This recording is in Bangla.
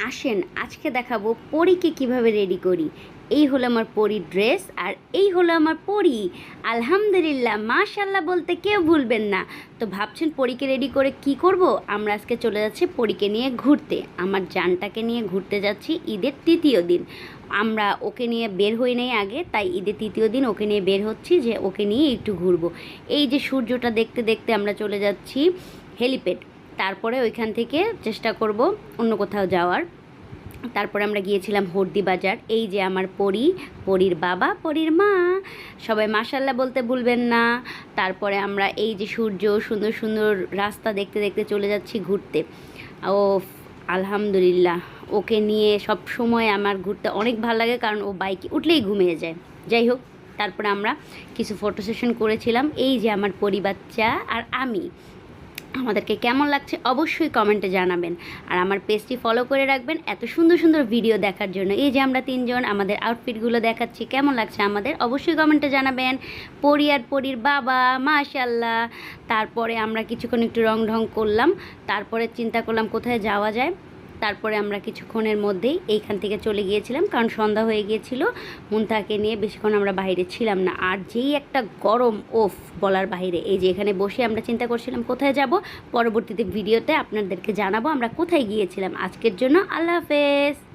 আসেন আজকে দেখাবো পরীকে কিভাবে রেডি করি। এই হলো আমার পরীর ড্রেস আর এই হলো আমার পরী। আলহামদুলিল্লাহ মাশাল্লাহ বলতে কেউ ভুলবেন না। তো ভাবছেন পরীকে রেডি করে কি করব? আমরা আজকে চলে যাচ্ছি পরীকে নিয়ে ঘুরতে। আমার জানটাকে নিয়ে ঘুরতে যাচ্ছি ঈদের তৃতীয় দিন। আমরা ওকে নিয়ে বের হই নাই আগে, তাই ঈদের তৃতীয় দিন ওকে নিয়ে বের হচ্ছি যে ওকে নিয়ে একটু ঘুরবো। এই যে সূর্যটা দেখতে দেখতে আমরা চলে যাচ্ছি হেলিপ্যাড। তারপরে ওইখান থেকে চেষ্টা করব অন্য কোথাও যাওয়ার। তারপরে আমরা গিয়েছিলাম হর্দি বাজার। এই যে আমার পরী, পরীর বাবা, পরীর মা, সবাই মাশাল্লাহ বলতে ভুলবেন না। তারপরে আমরা এই যে সূর্য, সুন্দর সুন্দর রাস্তা দেখতে দেখতে চলে যাচ্ছি ঘুরতে। ও আলহামদুলিল্লাহ, ওকে নিয়ে সব সময় আমার ঘুরতে অনেক ভালো লাগে, কারণ ও বাইকে উঠলেই ঘুমিয়ে যায়। যাই হোক, তারপরে আমরা কিছু ফটো সেশন করেছিলাম। এই যে আমার পরী বাচ্চা আর আমি। আমাদেরকে কেমন লাগছে অবশ্যই কমেন্টে জানাবেন, আর আমার পেজটি ফলো করে রাখবেন এত সুন্দর সুন্দর ভিডিও দেখার জন্য। এই যে আমরা তিনজন আমাদের আউটফিটগুলো দেখাচ্ছি, কেমন লাগছে আমাদের অবশ্যই কমেন্টে জানাবেন। পরী আর পরীর বাবা মাশাল্লাহ। তারপরে আমরা কিছুক্ষণ একটু রং ঢং করলাম, তারপরে চিন্তা করলাম কোথায় যাওয়া যায়। তারপরে আমরা কিছুক্ষণের মধ্যেই এইখান থেকে চলে গিয়েছিলাম, কারণ সন্ধ্যা হয়ে গিয়েছিল। মুনতাহাকে নিয়ে বেশিক্ষণ আমরা বাইরে ছিলাম না, আর যেই একটা গরম ওফ বলার বাইরে। এই যে এখানে বসে আমরা চিন্তা করছিলাম কোথায় যাব। পরবর্তীতে ভিডিওতে আপনাদেরকে জানাবো আমরা কোথায় গিয়েছিলাম। আজকের জন্য আল্লাহ হাফেজ।